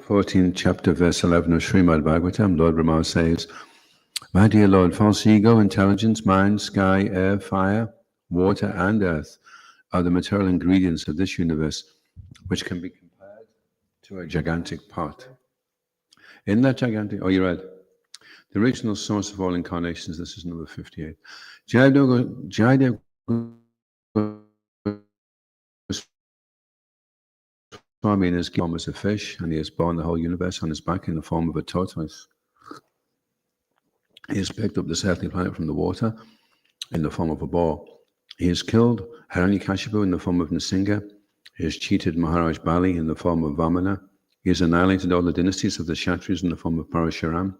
14th chapter, verse 11 of Srimad Bhagavatam, Lord Brahma says, My dear Lord, false ego, intelligence, mind, sky, air, fire, water, and earth are the material ingredients of this universe, which can be compared to a gigantic pot. In that gigantic, oh, you read, the original source of all incarnations, this is number 58. Jayadev Swami in his form as a fish, and he has borne the whole universe on his back in the form of a tortoise. He has picked up this earthly planet from the water in the form of a boar. He has killed Hiranyakashipu in the form of Nrsimha. He has cheated Maharaj Bali in the form of Vamana. He has annihilated all the dynasties of the Kshatriyas in the form of Parashuram.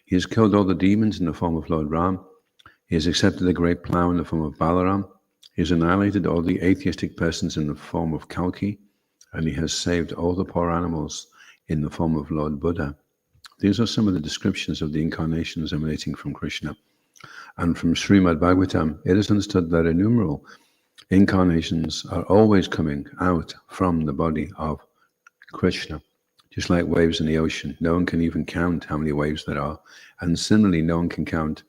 He has killed all the demons in the form of Lord Ram. He has accepted the great plough in the form of Balaram. He has annihilated all the atheistic persons in the form of Kalki. And he has saved all the poor animals in the form of Lord Buddha. These are some of the descriptions of the incarnations emanating from Krishna. And from Srimad Bhagavatam, it is understood that innumerable incarnations are always coming out from the body of Krishna, just like waves in the ocean. No one can even count how many waves there are. And similarly, no one can count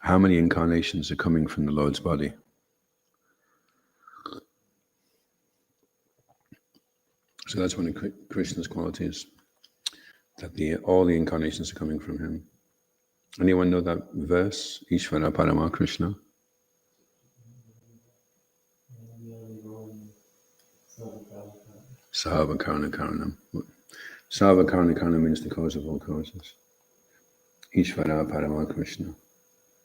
how many incarnations are coming from the Lord's body. So that's one of Krishna's qualities, that all the incarnations are coming from him. Anyone know that verse, Ishvara Parama Krishna? Sarva Karana Karanam. Sarva Karana Karanam means the cause of all causes. Ishvara Parama Krishna.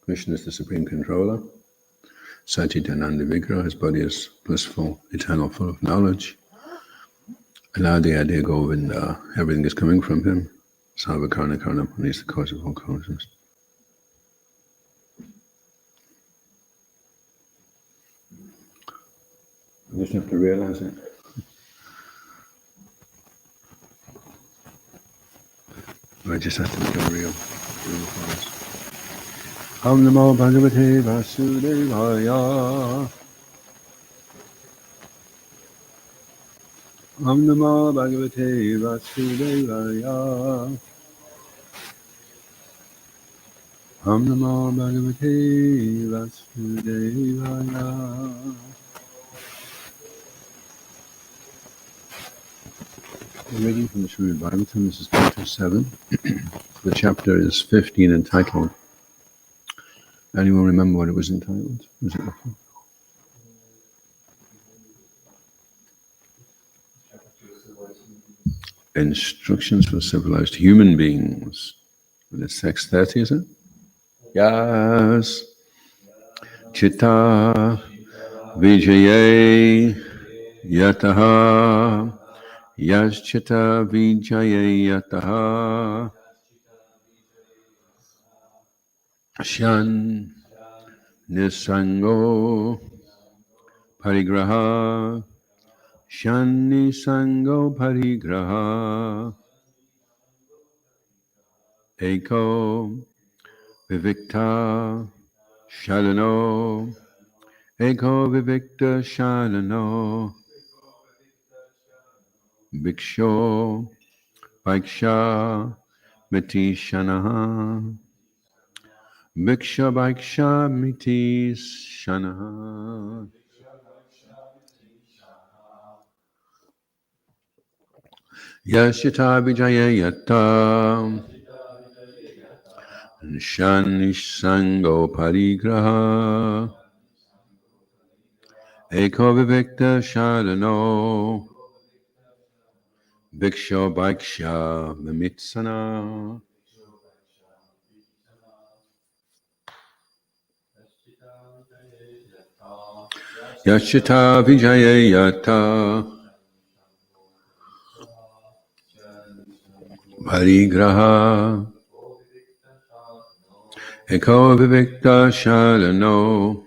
Krishna is the supreme controller. Satchitananda Vigraha, his body is blissful, eternal, full of knowledge. And Adi Adi Govinda, everything is coming from him. Sarva Karana Karanam, and he's the cause of all causes. You just have to realize it. I just have to become real fast. Om Namo Bhagavate Vasudevaya. Om Namo Bhagavate Vasudevaya. Om Namo Bhagavate Vasudevaya. We're reading from the Srimad Bhagavatam. This is chapter 7. The chapter is 15 entitled. Anyone remember what it was entitled? Was it before? Instructions for civilized human beings. And it's 6:30, is it? Yes. Chitta Vijaye Yataha. Yas Chitta Vijaye Yataha. Shan Nisango Parigraha. Shani Sango Parigraha Eko Vivikta Shalano Eko Vivikta Shalano Bhiksho Bhaiksha Miti Shanaha Bhiksha Bhaiksha Miti Shanaha Yashita Vijaya Yatta Shanish Sango Parigraha Eko Vivikta Shalano Bhiksho Bhaiksha Mimitsana Yashita Vijaya Yatta Parigraha Eko Vivikta Shalano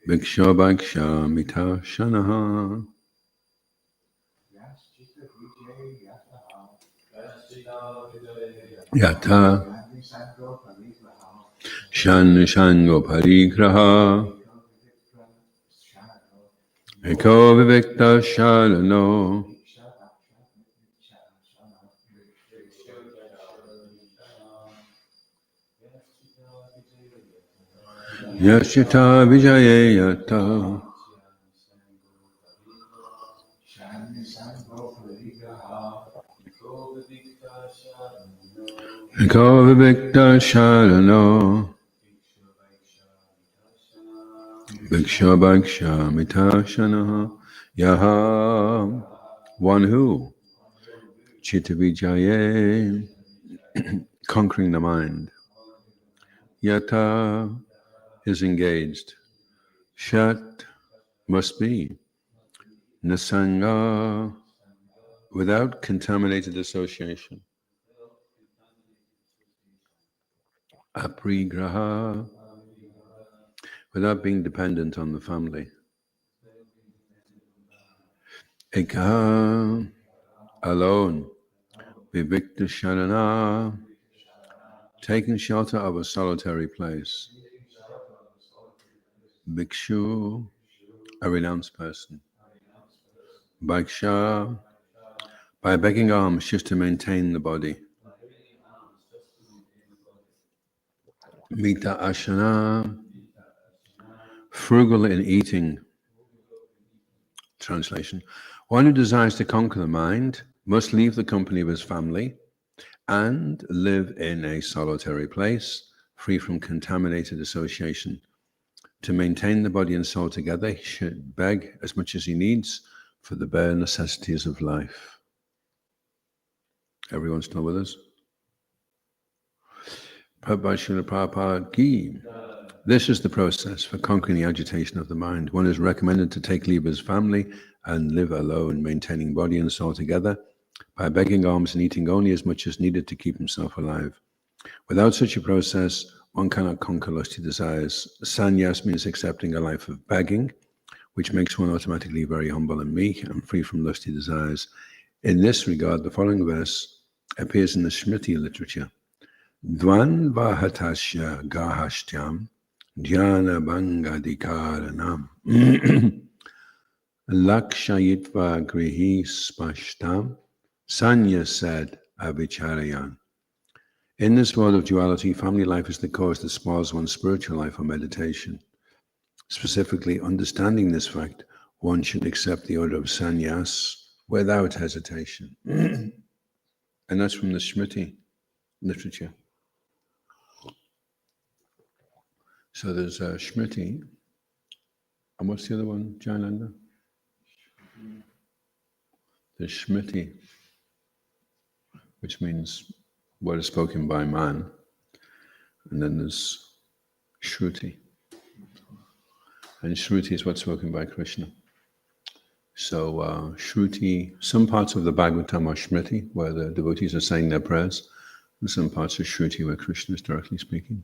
Bhiksho Bhaksha Mita Shanaha Yata Shan Shango Parigraha Eko Vivikta Shalano Yashita Vijaye Yata Eko Vivikta Sharano Bhiksha Bhaksha Mitashana Yaha, one who Chitta Vijaye, conquering the mind, Yata is engaged, Shat must be, Nasanga without contaminated association, Aprigraha without being dependent on the family, Eka alone, Vivikta Sharana taking shelter of a solitary place, Bhikshu a renounced person, Bhaksha by begging alms just to maintain the body, Mita Ashana frugal in eating. Translation: one who desires to conquer the mind must leave the company of his family and live in a solitary place, free from contaminated association. To maintain the body and soul together, he should beg as much as he needs for the bare necessities of life. Everyone still with us? Prabhupada Ki. This is the process for conquering the agitation of the mind. One is recommended to take leave of his family and live alone, maintaining body and soul together by begging alms and eating only as much as needed to keep himself alive. Without such a process, one cannot conquer lusty desires. Sannyas means accepting a life of begging, which makes one automatically very humble and meek and free from lusty desires. In this regard, the following verse appears in the Smriti literature. Dvan vahatasya gahashtyam dhyana bangadikaranam lakshayitva grihi spashtam sanyasad avicharayan. In this world of duality, family life is the cause that spoils one's spiritual life or meditation. Specifically, understanding this fact, one should accept the order of sannyas without hesitation. And that's from the Smriti literature. So there's Smriti, and what's the other one, Jayananda? There's Smriti, which means what is spoken by man, and then there's Shruti. And Shruti is what's spoken by Krishna. So Shruti, some parts of the Bhagavatam are Smriti, where the devotees are saying their prayers, and some parts are Shruti, where Krishna is directly speaking.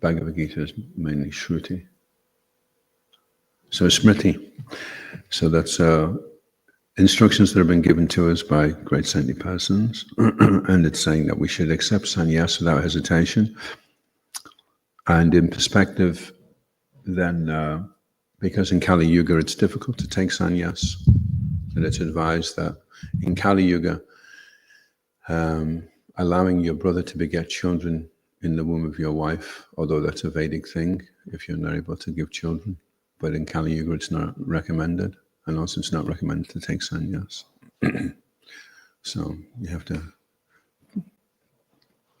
Bhagavad Gita is mainly Shruti. So Smriti. So that's instructions that have been given to us by great saintly persons, and it's saying that we should accept sannyas without hesitation. And in perspective, then, because in Kali Yuga it's difficult to take sannyas, and it's advised that in Kali Yuga, allowing your brother to beget children in the womb of your wife, although that's a Vedic thing, if you're not able to give children, but in Kali Yuga it's not recommended, and also it's not recommended to take sannyas. So you have to,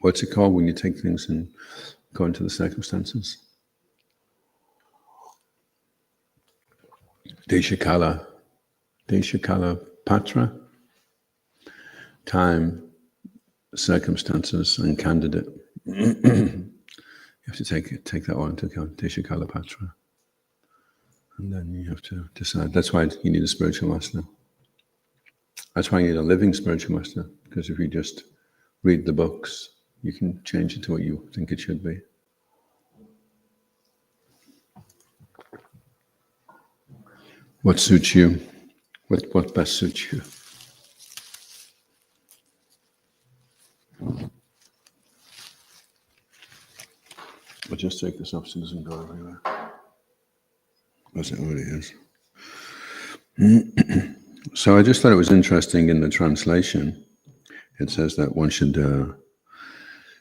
what's it called when you take things and according to the circumstances? Deshakala Patra, time, circumstances, and candidate. You have to take that all into account, Deshakala Patra. And then you have to decide. That's why you need a spiritual master. That's why you need a living spiritual master, because if you just read the books, you can change it to what you think it should be. What suits you? What best suits you? I'll just take this off so it doesn't go everywhere. As it already is. So I just thought it was interesting in the translation. It says that one should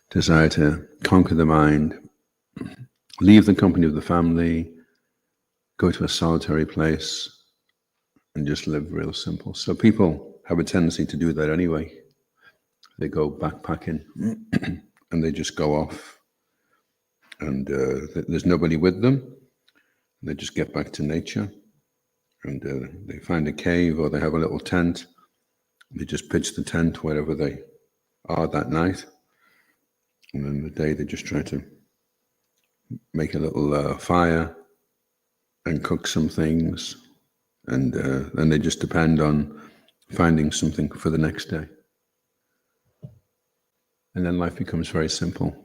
desire to conquer the mind leave the company of the family, go to a solitary place, and just live real simple. So people have a tendency to do that anyway. They go backpacking and they just go off, and there's nobody with them. They just get back to nature, and they find a cave or they have a little tent. They just pitch the tent wherever they are that night, and then the day they just try to make a little fire and cook some things, and then they just depend on finding something for the next day. And then life becomes very simple,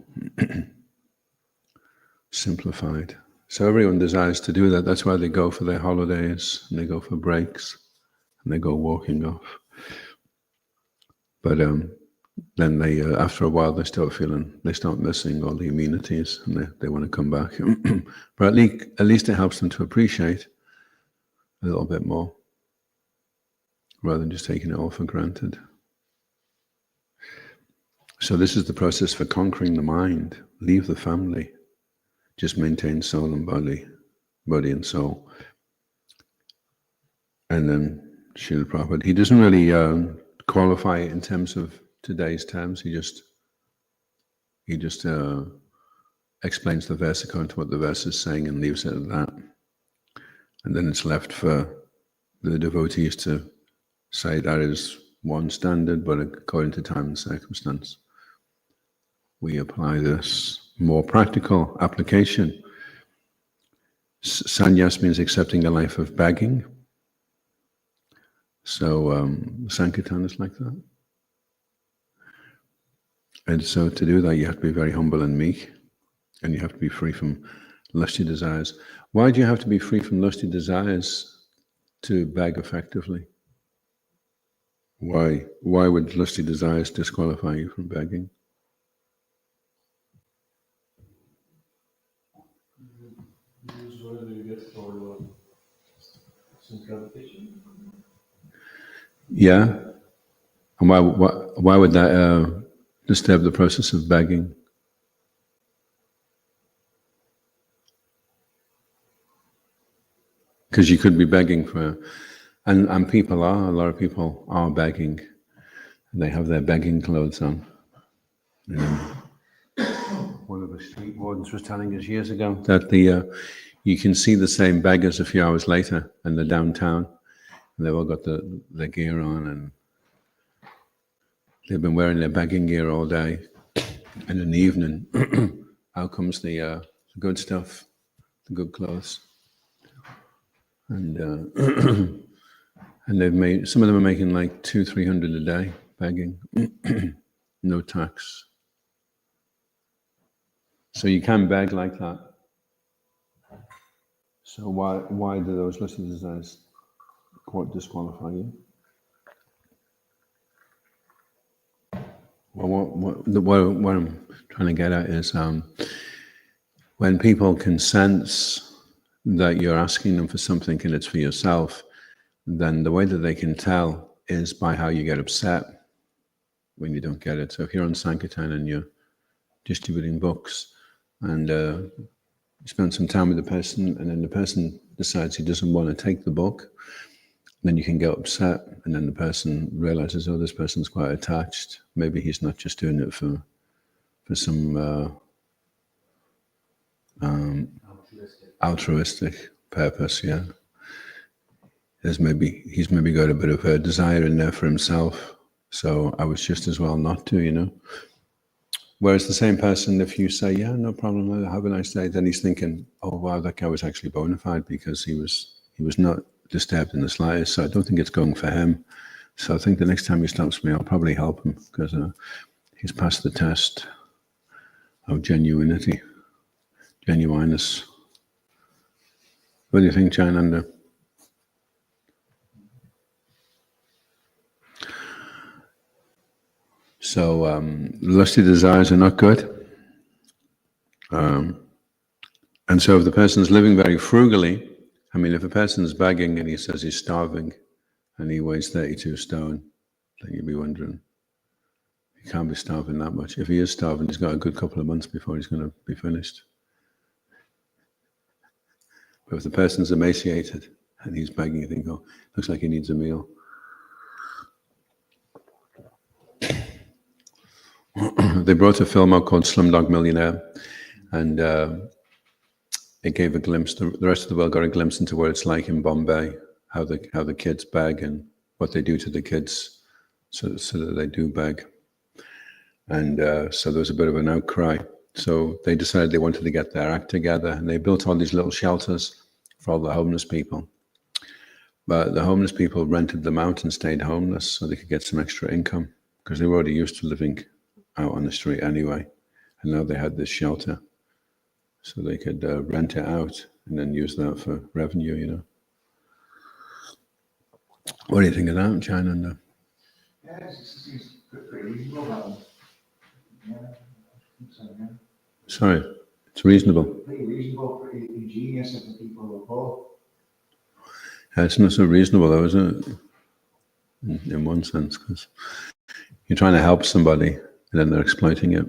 simplified. So everyone desires to do that. That's why they go for their holidays, and they go for breaks, and they go walking off. But then they, after a while, they start missing all the amenities, and they want to come back. But at least it helps them to appreciate a little bit more, rather than just taking it all for granted. So this is the process for conquering the mind. Leave the family. Just maintain soul and body and soul. And then Srila Prabhupada, he doesn't really qualify it in terms of today's terms. He just explains the verse according to what the verse is saying and leaves it at that. And then it's left for the devotees to say that is one standard, but according to time and circumstance, we apply this more practical application. Sannyas means accepting a life of begging. So Sankirtan is like that. And so to do that, you have to be very humble and meek, and you have to be free from lusty desires. Why do you have to be free from lusty desires to beg effectively? Why would lusty desires disqualify you from begging? Yeah, and why would that disturb the process of begging? Because you could be begging for, and a lot of people are begging, and they have their begging clothes on. One of the street wardens was telling us years ago that you can see the same beggars a few hours later in the downtown. And they've all got their gear on, and they've been wearing their begging gear all day. And in the evening, out comes the good stuff, the good clothes. And and they've made, some of them are making like 200-300 a day begging, no tax. So you can beg like that. So why do those lusty desires disqualify you? Well, what I'm trying to get at is when people can sense that you're asking them for something and it's for yourself, then the way that they can tell is by how you get upset when you don't get it. So if you're on Sankirtan and you're distributing books and you spend some time with the person, and then the person decides he doesn't want to take the book, then you can get upset, and then the person realizes, oh, this person's quite attached. Maybe he's not just doing it for some altruistic purpose. Yeah, he's maybe got a bit of a desire in there for himself. So I was just as well not to, Whereas the same person, if you say, yeah, no problem, have a nice day, then he's thinking, oh wow, that guy was actually bona fide because he was not disturbed in the slightest. So I don't think it's going for him. So I think the next time he stops me, I'll probably help him because he's passed the test of genuineness. What do you think, Jayananda? So lusty desires are not good. And so if the person's living very frugally, if a person's begging and he says he's starving and he weighs 32 stone, then you'd be wondering, he can't be starving that much. If he is starving, he's got a good couple of months before he's going to be finished. But if the person's emaciated and he's begging, you think, oh, looks like he needs a meal. They brought a film out called Slumdog Millionaire, and it gave a glimpse. The rest of the world got a glimpse into what it's like in Bombay, how the kids beg and what they do to the kids, so that they do beg. And so there was a bit of an outcry. So they decided they wanted to get their act together, and they built all these little shelters for all the homeless people. But the homeless people rented them out and stayed homeless so they could get some extra income, because they were already used to living out on the street anyway. And now they had this shelter, so they could rent it out and then use that for revenue, you know. What do you think of that, China? Yeah, it seems pretty reasonable, that one. Yeah, I think so, yeah. Sorry, it's reasonable. Pretty reasonable, pretty ingenious of the people who call. It's not so reasonable though, isn't it? In one sense, because you're trying to help somebody and then they're exploiting it.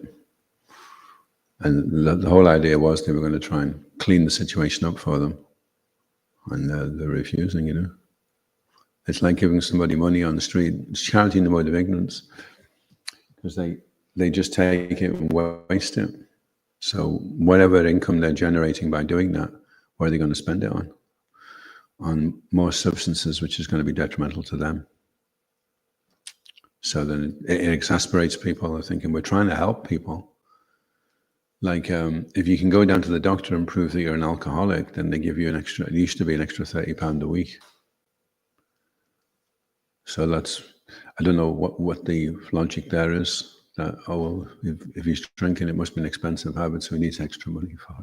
And the whole idea was they were going to try and clean the situation up for them. And they're refusing, you know. It's like giving somebody money on the street. It's charity in the mode of ignorance, because they just take it and waste it. So whatever income they're generating by doing that, what are they going to spend it on? On more substances, which is going to be detrimental to them. So then it exasperates people. They're thinking, we're trying to help people. Like, if you can go down to the doctor and prove that you're an alcoholic, then they give you an extra, it used to be an extra £30 a week. So that's, I don't know what the logic there is, that, oh, well, if he's drinking, it must be an expensive habit, so he needs extra money for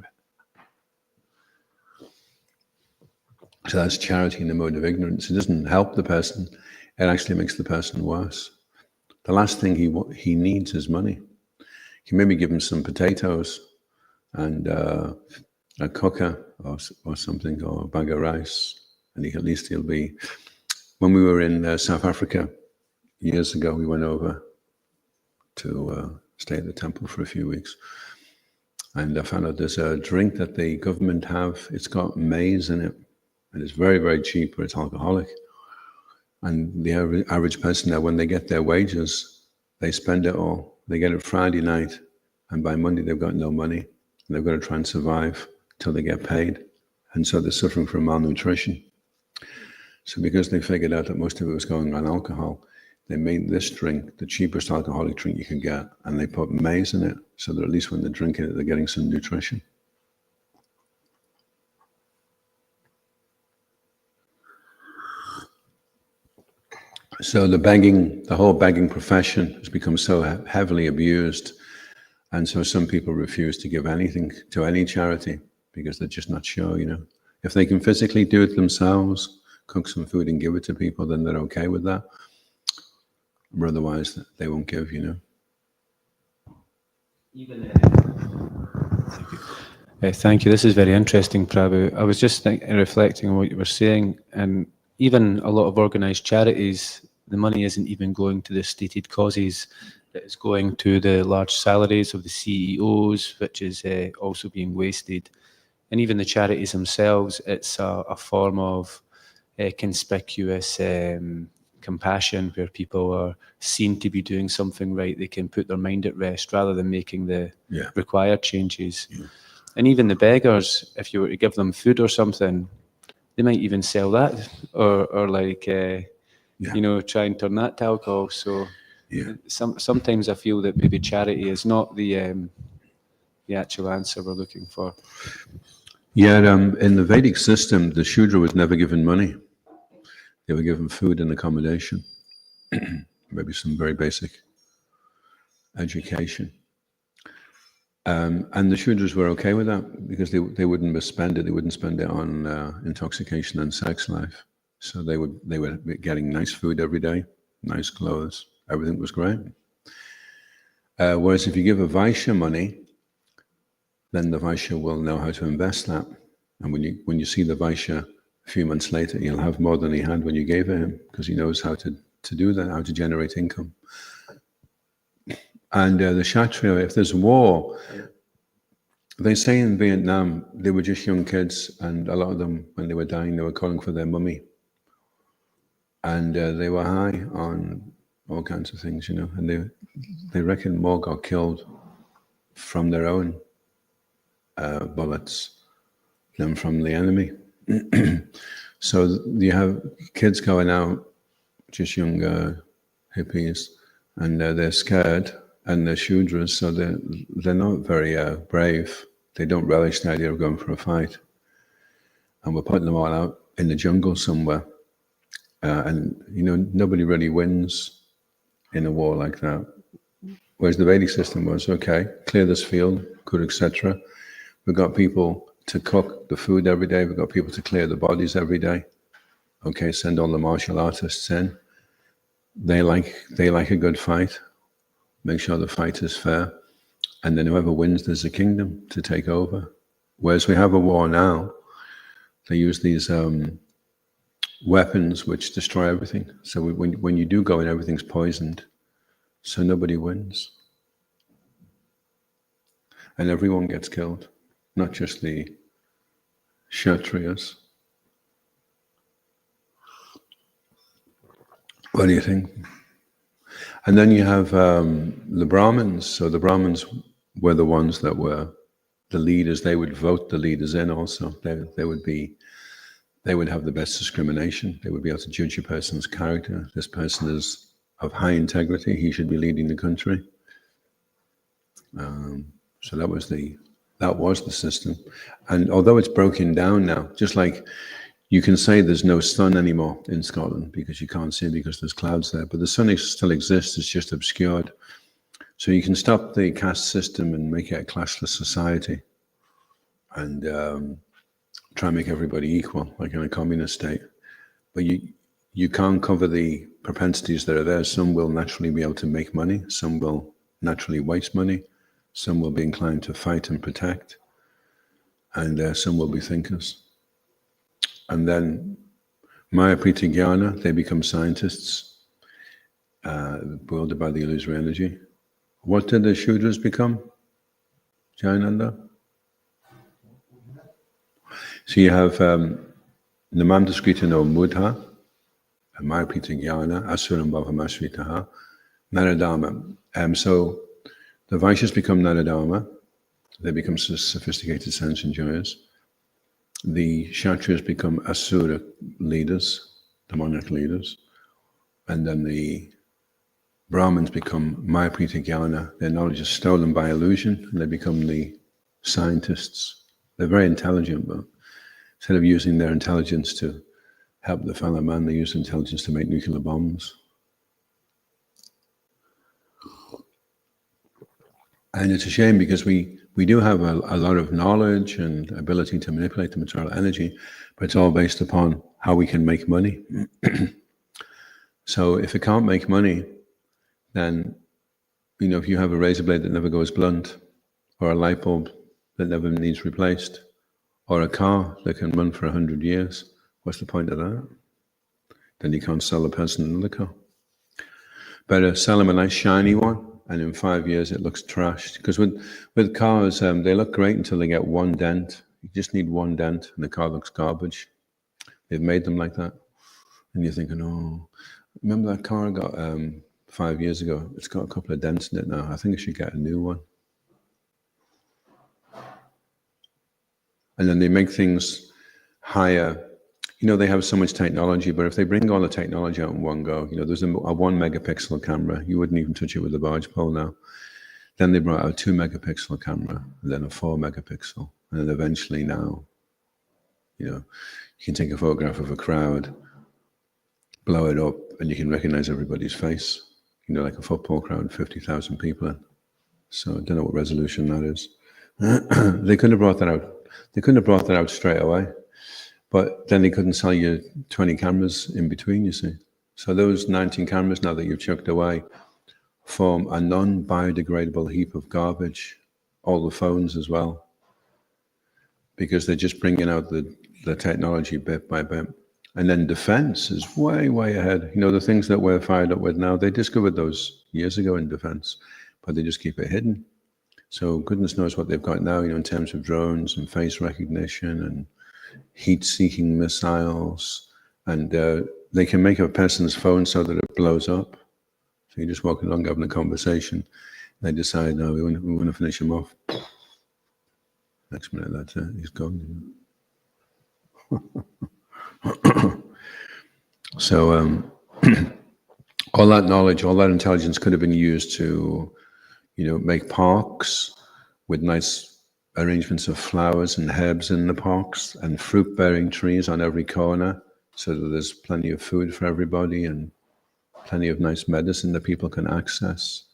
it. So that's charity in the mode of ignorance. It doesn't help the person, it actually makes the person worse. The last thing he needs is money. You maybe give him some potatoes and a cooker or something, or a bag of rice, and at least he'll be. When we were in South Africa years ago, we went over to stay at the temple for a few weeks, and I found out there's a drink that the government have. It's got maize in it, and it's very, very cheap, but it's alcoholic. And the average person there, when they get their wages, they spend it all. They get it Friday night, and by Monday they've got no money. And they've got to try and survive till they get paid. And so they're suffering from malnutrition. So because they figured out that most of it was going on alcohol, they made this drink the cheapest alcoholic drink you can get, and they put maize in it, so that at least when they're drinking it, they're getting some nutrition. So the whole begging profession has become so heavily abused, and so some people refuse to give anything to any charity because they're just not sure, you know. If they can physically do it themselves, cook some food and give it to people, then they're okay with that. Or otherwise, they won't give, you know. Thank you. This is very interesting, Prabhu. I was just reflecting on what you were saying, and even a lot of organised charities, the money isn't even going to the stated causes. It's going to the large salaries of the CEOs, which is also being wasted. And even the charities themselves, it's a form of conspicuous compassion, where people are seen to be doing something right. They can put their mind at rest rather than making the required changes. Yeah. And even the beggars, if you were to give them food or something, they might even sell that, or like, you know, try and turn that to alcohol. So sometimes I feel that maybe charity is not the actual answer we're looking for. Yeah, in the Vedic system, the Shudra was never given money. They were given food and accommodation, maybe some very basic education. And the Shudras were okay with that because they wouldn't spend it. They wouldn't spend it on intoxication and sex life. So they were getting nice food every day, nice clothes. Everything was great. Whereas if you give a Vaishya money, then the Vaishya will know how to invest that. And when you see the Vaishya a few months later, he'll have more than he had when you gave it him, because he knows how to do that, how to generate income. And the Kshatriya, if there's war, They say in Vietnam, they were just young kids, and a lot of them, when they were dying, they were calling for their mummy. And they were high on all kinds of things, you know, and they reckon more got killed from their own bullets than from the enemy. So you have kids going out, just young hippies, and they're scared, and they're Shudras, so they're not very brave. They don't relish the idea of going for a fight. And we're putting them all out in the jungle somewhere. And, you know, nobody really wins in a war like that. Whereas the Vedic system was, okay, clear this field, good, etc. We've got people to cook the food every day. We've got people to clear the bodies every day. Okay, send all the martial artists in. They like a good fight. Make sure the fight is fair. And then whoever wins, there's a kingdom to take over. Whereas we have a war now, they use these weapons which destroy everything. So when you do go in, everything's poisoned. So nobody wins. And everyone gets killed, not just the Kshatriyas. What do you think? And then you have the Brahmins. So the Brahmins were the ones that were the leaders. They would vote the leaders in also. They would have the best discrimination. They would be able to judge a person's character. This person is of high integrity. He should be leading the country. So that was the system. And although it's broken down now, just like you can say there's no sun anymore in Scotland because you can't see it because there's clouds there, but the sun still exists, it's just obscured. So you can stop the caste system and make it a classless society and try and make everybody equal, like in a communist state. But you can't cover the propensities that are there. Some will naturally be able to make money, some will naturally waste money, some will be inclined to fight and protect, and some will be thinkers. And then Maya Priti Jnana, they become scientists, bewildered by the illusory energy. What did the Shudras become, Jayananda? So you have Namandaskrita Mudha, Maya Priti Jnana, Asuram Bhavamashritaha, Naradama. So the Vaishyas become Naradama, they become sophisticated sense enjoyers. The Kshatriyas become Asura leaders, demonic leaders, and then the Brahmins become Maya Priti Jnana. Their knowledge is stolen by illusion, and they become the scientists. They're very intelligent, but instead of using their intelligence to help the fellow man, they use intelligence to make nuclear bombs. And it's a shame because we do have a lot of knowledge and ability to manipulate the material energy, but it's all based upon how we can make money. So if it can't make money, then, you know, if you have a razor blade that never goes blunt, or a light bulb that never needs replaced, or a car that can run for 100 years, what's the point of that? Then you can't sell a person another car. Better sell them a nice shiny one, and in 5 years it looks trashed. Because with cars, they look great until they get one dent. You just need one dent and the car looks garbage. They've made them like that. And you're thinking, oh, remember that car I got 5 years ago? It's got a couple of dents in it now. I think I should get a new one. And then they make things higher. You know, they have so much technology, but if they bring all the technology out in one go, you know, there's a 1 megapixel camera. You wouldn't even touch it with a barge pole now. Then they brought out a 2 megapixel camera, and then a 4 megapixel. And then eventually now, you know, you can take a photograph of a crowd, blow it up, and you can recognize everybody's face. You know, like a football crowd, 50,000 people in. So I don't know what resolution that is. They couldn't have brought that out. They couldn't have brought that out straight away. But then they couldn't sell you 20 cameras in between, you see. So those 19 cameras now that you've chucked away form a non-biodegradable heap of garbage, all the phones as well, because they're just bringing out the technology bit by bit. And then defense is way, way ahead. You know, the things that we're fired up with now, they discovered those years ago in defense, but they just keep it hidden. So goodness knows what they've got now, in terms of drones and face recognition and heat-seeking missiles, and they can make a person's phone so that it blows up. So you're just walking along having a conversation, they decide, no, we want to finish him off. Next minute, that's it, he's gone. So all that knowledge, all that intelligence could have been used to, make parks with nice arrangements of flowers and herbs in the parks and fruit-bearing trees on every corner, so that there's plenty of food for everybody and plenty of nice medicine that people can access.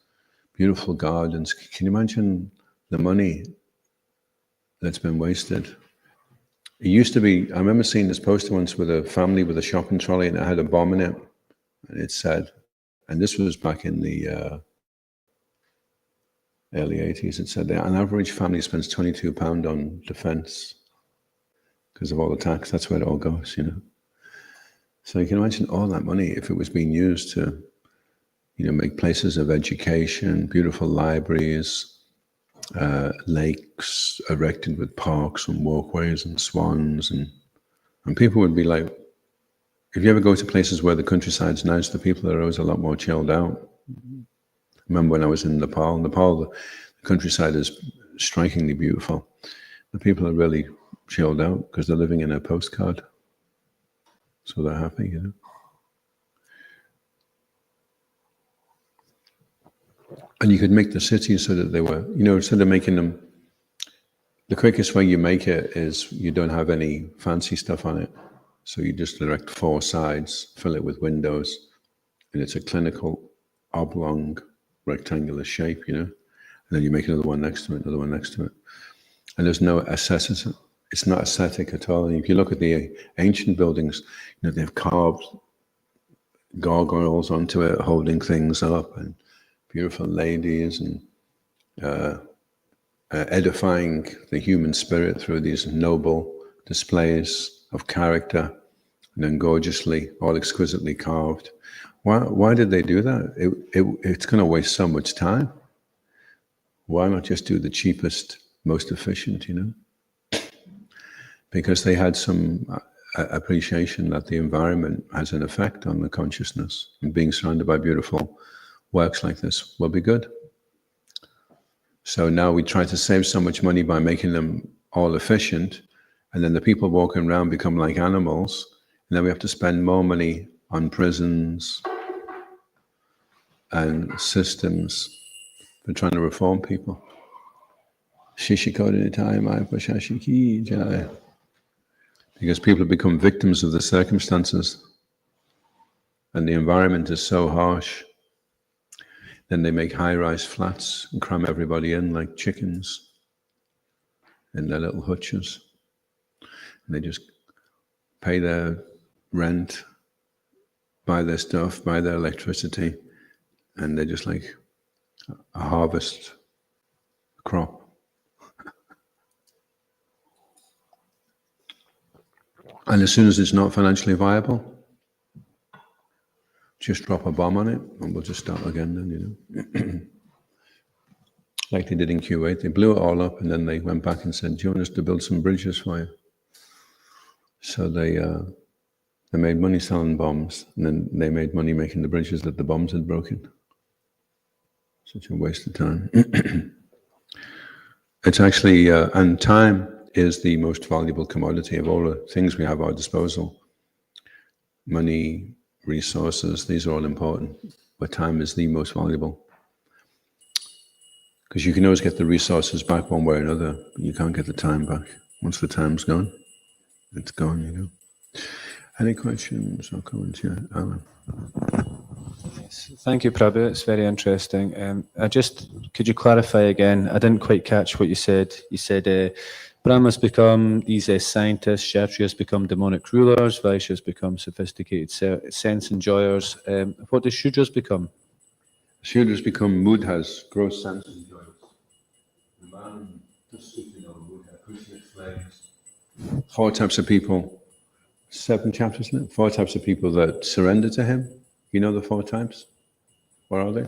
Beautiful gardens. Can you imagine the money that's been wasted? It used to be, I remember seeing this poster once with a family with a shopping trolley, and it had a bomb in it. And it said, and this was back in the early 80s, it said that an average family spends £22 on defense because of all the tax. That's where it all goes, So you can imagine all that money, if it was being used to, make places of education, beautiful libraries, lakes erected with parks and walkways and swans, and people would be like, if you ever go to places where the countryside's nice, the people are always a lot more chilled out. I remember when I was in Nepal, the countryside is strikingly beautiful. The people are really chilled out because they're living in a postcard. So they're happy, And you could make the cities so that they were, instead of making them, the quickest way you make it is you don't have any fancy stuff on it. So you just erect 4 sides, fill it with windows, and it's a clinical oblong rectangular shape, and then you make another one next to it, another one next to it. And there's no aestheticism. It's not aesthetic at all. And if you look at the ancient buildings, they've carved gargoyles onto it, holding things up, and beautiful ladies, and edifying the human spirit through these noble displays of character, and then gorgeously, all exquisitely carved. Why did they do that? It's going to waste so much time. Why not just do the cheapest, most efficient, Because they had some appreciation that the environment has an effect on the consciousness, and being surrounded by beautiful works like this will be good. So now we try to save so much money by making them all efficient, and then the people walking around become like animals, and then we have to spend more money on prisons and systems for trying to reform people. Because people become victims of the circumstances, and the environment is so harsh. Then they make high-rise flats and cram everybody in like chickens in their little hutches. And they just pay their rent, buy their stuff, buy their electricity, and they're just like a harvest crop. And as soon as it's not financially viable, just drop a bomb on it and we'll just start again then, Like they did in Kuwait. They blew it all up and then they went back and said, do you want us to build some bridges for you? So they made money selling bombs, and then they made money making the bridges that the bombs had broken. Such a waste of time. It's actually, and time is the most valuable commodity of all the things we have at our disposal. Money, resources, these are all important, but time is the most valuable. Because you can always get the resources back one way or another, but you can't get the time back. Once the time's gone, it's gone, Any questions or comments? Yeah, Alan. Yes. Thank you, Prabhu. It's very interesting. Could you clarify again? I didn't quite catch what you said. You said Brahmas become these scientists, Kshatriyas become demonic rulers, Vaishyas become sophisticated sense enjoyers. What do Shudras become? Shudras become mudhas, gross sense enjoyers. The man just speaking of mudha, Krishna explains 4 types of people. 7 chapters, isn't it? 4 types of people that surrender to him. You know the 4 types? What are they?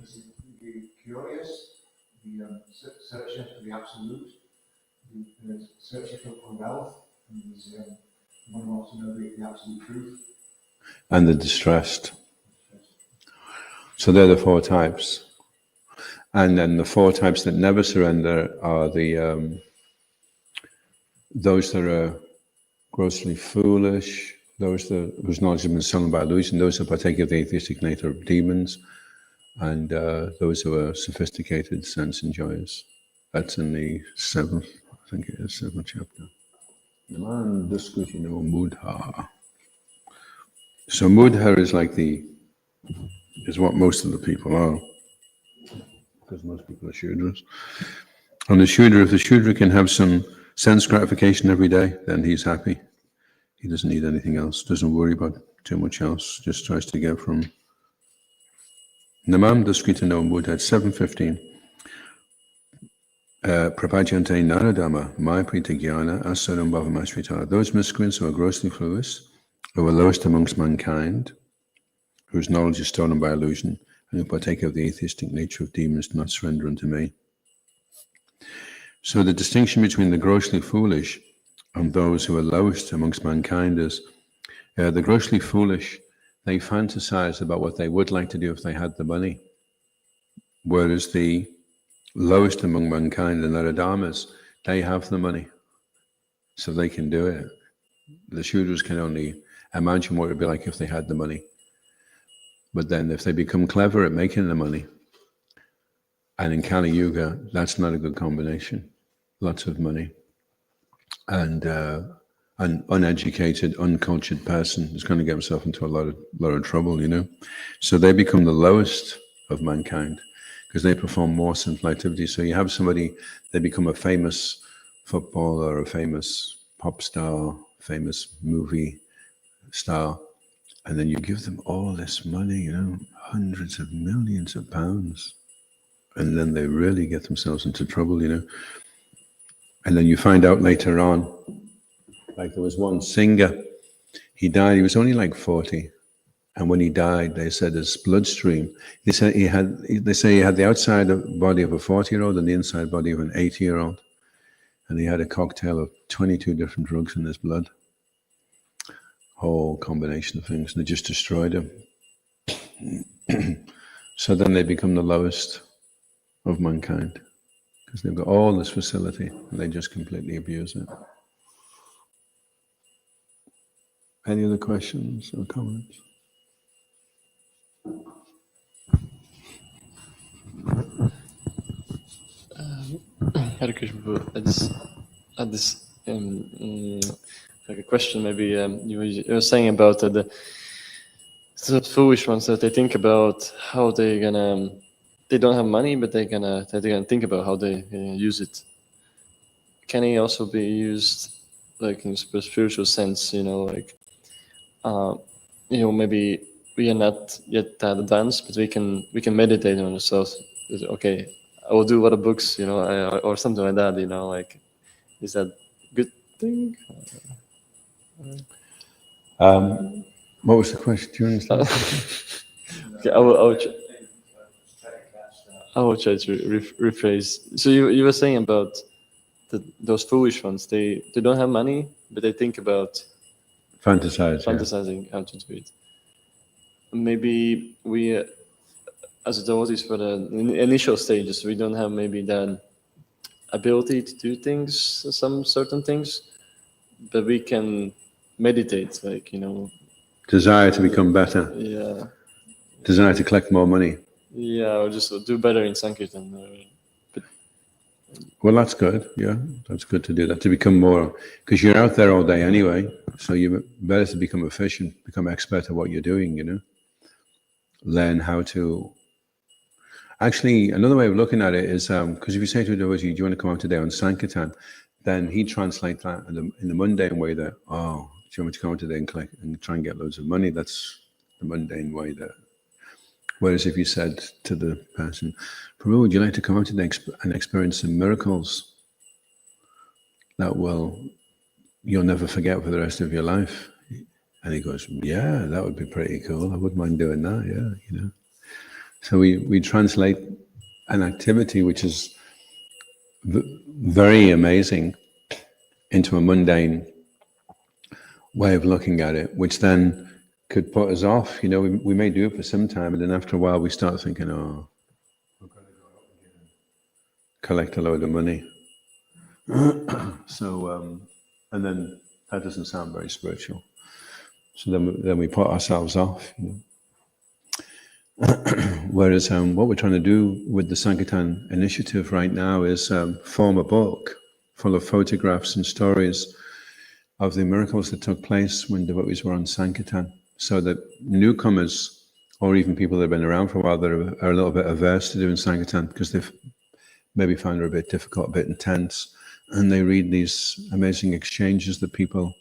Is the curious, the searching for the absolute, the searching for wealth, and there's one wants to know the absolute truth. And the distressed. So they're the four types. And then the four types that never surrender are the those that are grossly foolish, those whose knowledge has been stolen by illusion, those who partake of the atheistic nature of demons, and those who are sophisticated, sense enjoyers. That's in the seventh chapter. Mudha. So Mudha is is what most of the people are, because most people are Shudras. And the Shudra, if the Shudra can have some sense gratification every day, then he's happy. He doesn't need anything else, doesn't worry about too much else, just tries to get from Namam Daskrita no Buddha at 7:15. Prapajante Naradama, Maya Prita Jnana, Asaram Bhavamashvita. Those miscreants who are grossly foolish, who are lowest amongst mankind, whose knowledge is stolen by illusion, and who partake of the atheistic nature of demons, do not surrender unto me. So the distinction between the grossly foolish and those who are lowest amongst mankind is the grossly foolish, they fantasize about what they would like to do if they had the money. Whereas the lowest among mankind, the Naradamas, they have the money, so they can do it. The Shudras can only imagine what it would be like if they had the money. But then if they become clever at making the money, and in Kali Yuga, that's not a good combination. Lots of money. And an uneducated, uncultured person is going to get himself into a lot of trouble, So they become the lowest of mankind because they perform more sinful activities. So you have somebody, they become a famous footballer, a famous pop star, famous movie star, and then you give them all this money, hundreds of millions of pounds, and then they really get themselves into trouble, And then you find out later on, like there was one singer, he died, he was only like 40. And when he died, they said his bloodstream, they say he had the outside body of a 40-year-old and the inside body of an 80-year-old. And he had a cocktail of 22 different drugs in his blood. Whole combination of things, and it just destroyed him. So then they become the lowest of mankind, because they've got all this facility, and they just completely abuse it. Any other questions or comments? Hare Krishna, at this like a question, maybe you were saying about the foolish ones that they think about how they don't have money, but they're gonna think about how they use it. Can it also be used like in a spiritual sense? Maybe we are not yet that advanced, but we can meditate on ourselves. Okay, I will do other books, or something like that. Is that a good thing? What was the question? Do you understand? Okay, I will try to rephrase. So you were saying about those foolish ones. They don't have money, but they think about fantasizing how to do it. Maybe we, as devotees for the initial stages, we don't have maybe that ability to do things, some certain things, but we can meditate, Desire to become better. Yeah. Desire to collect more money. Yeah, or just do better in Sankirtan. Well, that's good. Yeah, that's good to do that, to become more, because you're out there all day anyway, so you're better to become efficient, become expert at what you're doing, Learn how to... Actually, another way of looking at it is, because if you say to a devotee, do you want to come out today on Sankirtan, then he translates that in the mundane way that, do you want me to come out today and collect and try and get loads of money? That's the mundane way that... Whereas if you said to the person, Prabhu, would you like to come out today and experience some miracles that you'll never forget for the rest of your life? And he goes, yeah, that would be pretty cool. I wouldn't mind doing that, yeah, So we translate an activity which is very amazing into a mundane way of looking at it, which then could put us off. You know, we may do it for some time, and then after a while we start thinking, oh, we're going to go out and collect a load of money. So, and then that doesn't sound very spiritual. So then we put ourselves off. You know? Whereas what we're trying to do with the Sankirtan initiative right now is form a book full of photographs and stories of the miracles that took place when devotees were on Sankirtan, so that newcomers, or even people that have been around for a while that are a little bit averse to doing Sankirtan because they've maybe found it a bit difficult, a bit intense, and they read these amazing exchanges that people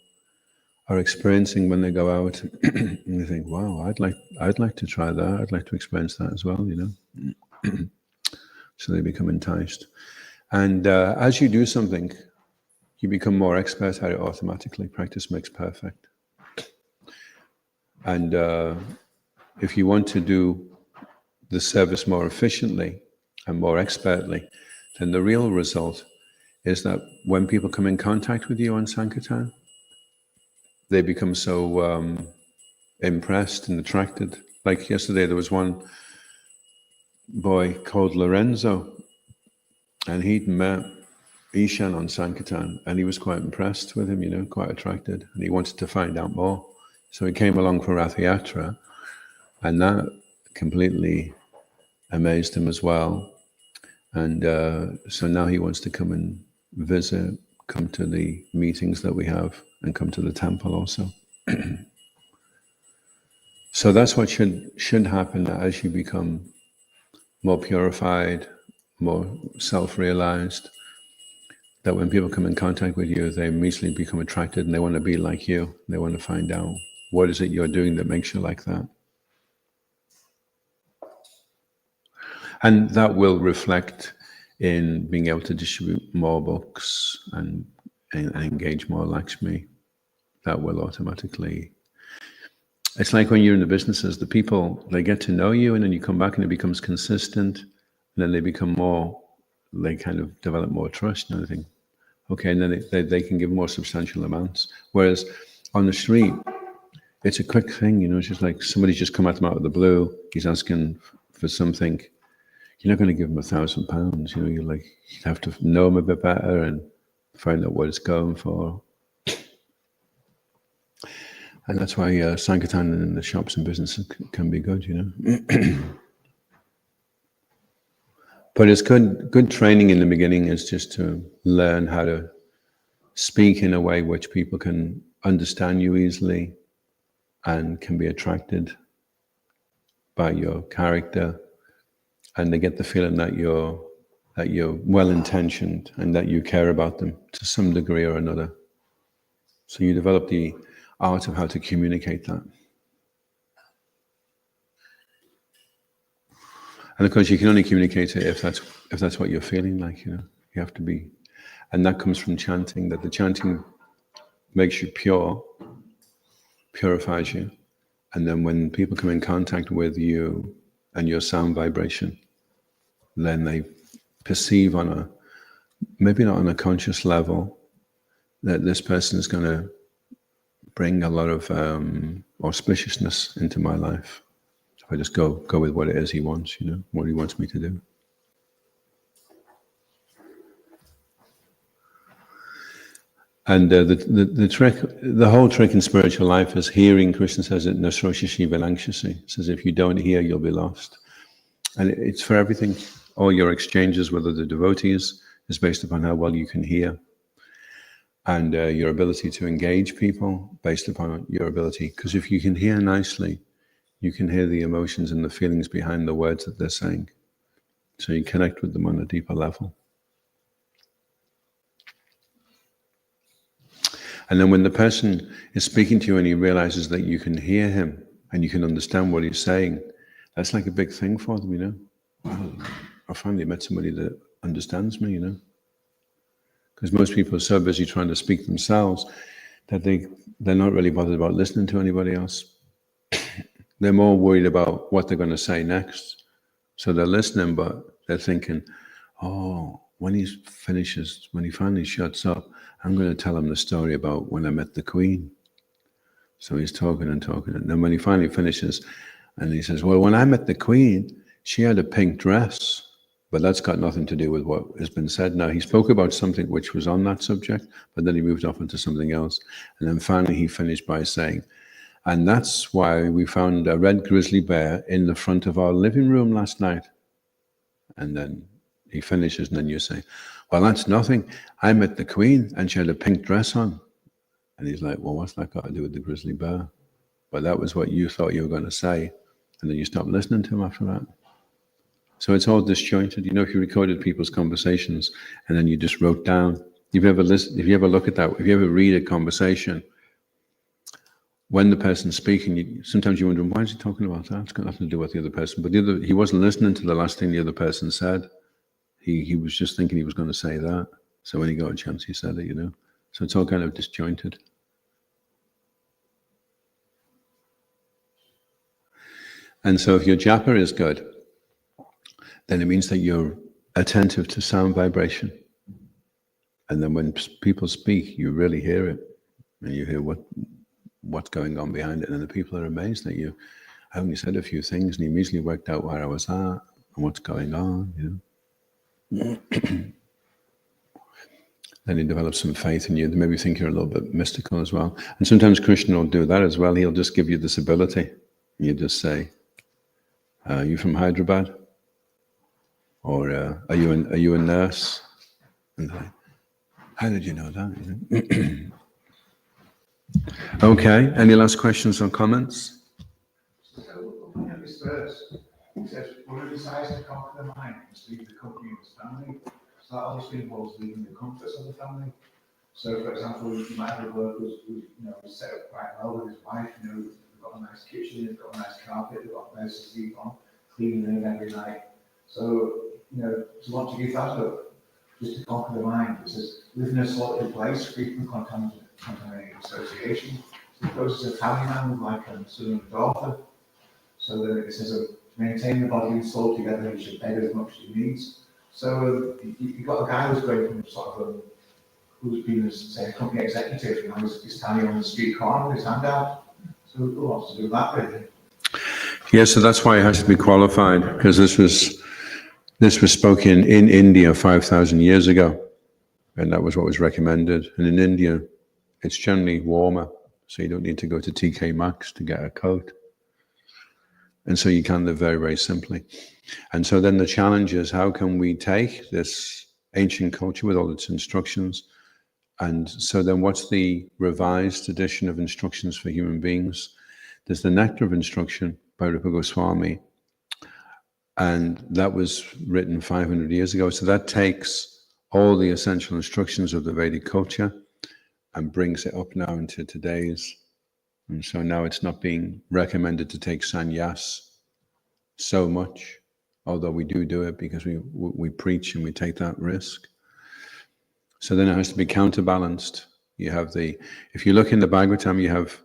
are experiencing when they go out, and they think, "Wow, I'd like to try that. I'd like to experience that as well." You know, so they become enticed, and as you do something, you become more expert at it automatically. Practice makes perfect, and if you want to do the service more efficiently and more expertly, then the real result is that when people come in contact with you on Sankirtan, they become so impressed and attracted. Like yesterday, there was one boy called Lorenzo, and he'd met Ishan on Sankirtan, and he was quite impressed with him, you know, quite attracted, and he wanted to find out more. So he came along for Rath Yatra, and that completely amazed him as well. And so now he wants to come and visit, come to the meetings that we have, and come to the temple also. So that's what should happen as you become more purified, more self-realized, that when people come in contact with you, they immediately become attracted and they want to be like you. They want to find out what is it you're doing that makes you like that. And that will reflect in being able to distribute more books and engage more Lakshmi. That will automatically. It's like when you're in the businesses, the people, they get to know you, and then you come back and it becomes consistent, and then they become more, they kind of develop more trust and everything. Okay, and then they can give more substantial amounts. Whereas on the street, it's a quick thing, you know, it's just like somebody's just come at them out of the blue, he's asking for something. You're not going to give him £1,000, you know, you'd have to know him a bit better and find out what it's going for. And that's why Sankirtan in the shops and businesses can be good, you know. But it's good training in the beginning is just to learn how to speak in a way which people can understand you easily and can be attracted by your character, and they get the feeling that you're well-intentioned and that you care about them to some degree or another. So you develop the art of how to communicate that. And of course, you can only communicate it if that's what you're feeling like. You know, you have to be, and that comes from chanting. That the chanting makes you pure, purifies you, and then when people come in contact with you and your sound vibration, then they perceive on a maybe not on a conscious level that this person is going to bring a lot of auspiciousness into my life. If I just go with what it is he wants, you know, what he wants me to do. And the trick, the whole trick in spiritual life is hearing. Krishna says it, Nasroshishi Vilankshasi. Says if you don't hear, you'll be lost. And it's for everything. All your exchanges with other devotees is based upon how well you can hear. And your ability to engage people based upon your ability. Because if you can hear nicely, you can hear the emotions and the feelings behind the words that they're saying. So you connect with them on a deeper level. And then when the person is speaking to you and he realizes that you can hear him and you can understand what he's saying, that's like a big thing for them, you know. Wow, I finally met somebody that understands me, you know. Because most people are so busy trying to speak themselves that they're not really bothered about listening to anybody else. They're more worried about what they're going to say next So they're listening, but they're thinking, oh, when he finally shuts up, I'm going to tell him the story about when I met the Queen. So he's talking and talking. And then when he finally finishes, and he says, well, when I met the Queen, she had a pink dress. But that's got nothing to do with what has been said now. He spoke about something which was on that subject, but then he moved off into something else. And then finally he finished by saying, and that's why we found a red grizzly bear in the front of our living room last night. And then he finishes, and then you say, well, that's nothing. I met the Queen, and she had a pink dress on. And he's like, well, what's that got to do with the grizzly bear? But that was what you thought you were going to say. And then you stopped listening to him after that. So it's all disjointed. You know, if you recorded people's conversations and then you just wrote down, if you ever look at that, if you ever read a conversation, when the person's speaking, sometimes you wonder, why is he talking about that? It's got nothing to do with the other person. But he wasn't listening to the last thing the other person said. He was just thinking he was going to say that. So when he got a chance, he said it, you know. So it's all kind of disjointed. And so if your japa is good, then it means that you're attentive to sound vibration. And then when people speak, you really hear it. And you hear what's going on behind it. And the people are amazed at you. I only said a few things, and he immediately worked out where I was at and what's going on, you know. Then he develops some faith in you. They maybe think you're a little bit mystical as well. And sometimes Krishna will do that as well. He'll just give you this ability. And you just say, are you from Hyderabad? Or are you a nurse? And like, how did you know that? Okay, any last questions or comments? So, looking at this verse, it says, whoever desires to conquer the mind must leave the company of his family. So that obviously involves leaving the comforts of the family. So, for example, you might have a worker who's set up quite well with his wife. They've got a nice kitchen, they've got a nice carpet, they've got a place to sleep on, cleaning them every night. So, to want to give that up, just to conquer the mind, it says, live in a solitary place, free from contaminating association. So the process of having man like a son and daughter. So that it says, to maintain the body and soul together, he should beg as much as he needs. So you've got a guy who's going from sort of, who's been, say, a company executive, he's standing on the street corner with his hand out. So who wants to do that, really? Yeah, so that's why it has to be qualified, because this was spoken in India 5,000 years ago, and that was what was recommended. And in India, it's generally warmer, so you don't need to go to TK Maxx to get a coat. And so you can live very, very simply. And so then the challenge is, how can we take this ancient culture with all its instructions, and so then what's the revised edition of instructions for human beings? There's the Nectar of Instruction by Rupa Goswami, and that was written 500 years ago. So that takes all the essential instructions of the Vedic culture and brings it up now into today's. And so now it's not being recommended to take sannyas so much, although we do it because we preach and we take that risk. So then it has to be counterbalanced. You have if you look in the Bhagavatam, you have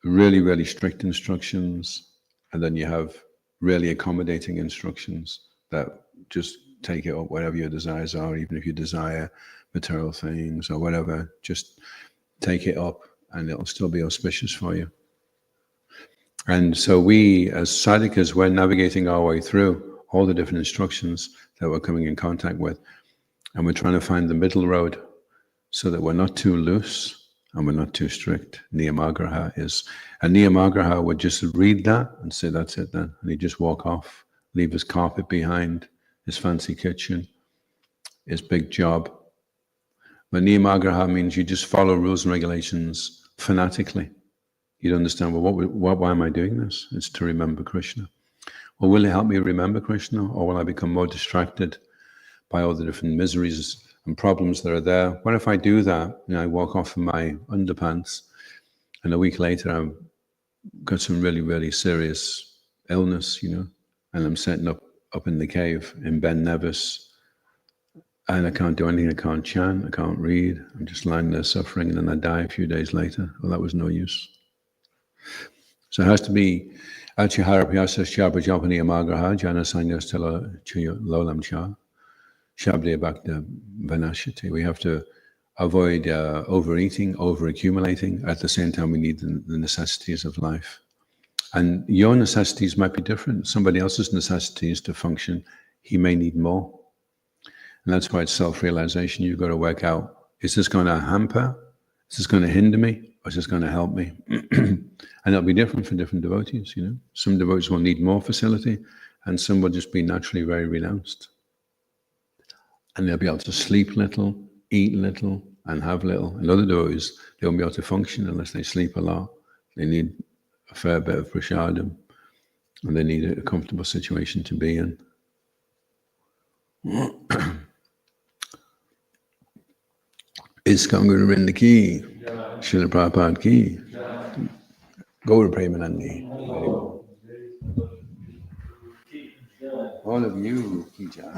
really, really strict instructions, and then you have really accommodating instructions that just take it up whatever your desires are, even if you desire material things or whatever, just take it up and it'll still be auspicious for you. And so we, as sadhakas, we're navigating our way through all the different instructions that we're coming in contact with, and we're trying to find the middle road so that we're not too loose and we're not too strict. Niyamagraha is, a Niyamagraha would just read that and say, that's it then. And he'd just walk off, leave his carpet behind, his fancy kitchen, his big job. But Niyamagraha means you just follow rules and regulations fanatically. You'd understand, well, why am I doing this? It's to remember Krishna. Well, will it help me remember Krishna, or will I become more distracted by all the different miseries and problems that are there? What if I do that? I walk off in my underpants, and a week later I've got some really, really serious illness, and I'm setting up in the cave in Ben Nevis, and I can't do anything. I can't chant, I can't read. I'm just lying there suffering, and then I die a few days later. Well, that was no use. So it has to be, Achiharapyasa Shabajapani Amagraha Jana Sanyas Lolam Cha Shabde Bhakta Vanashati. We have to avoid overeating, overaccumulating. At the same time, we need the necessities of life. And your necessities might be different. Somebody else's necessities to function, he may need more. And that's why it's self-realization. You've got to work out, is this going to hamper? Is this going to hinder me? Or is this going to help me? And it'll be different for different devotees, you know. Some devotees will need more facility, and some will just be naturally very renounced. And they'll be able to sleep little, eat little, and have little. And other devotees, they won't be able to function unless they sleep a lot. They need a fair bit of prasadam, and they need a comfortable situation to be in. ISKCON Guru Vrinda ki, Srila Prabhupada ki, Gaura Premanandi. All of you, ki jai.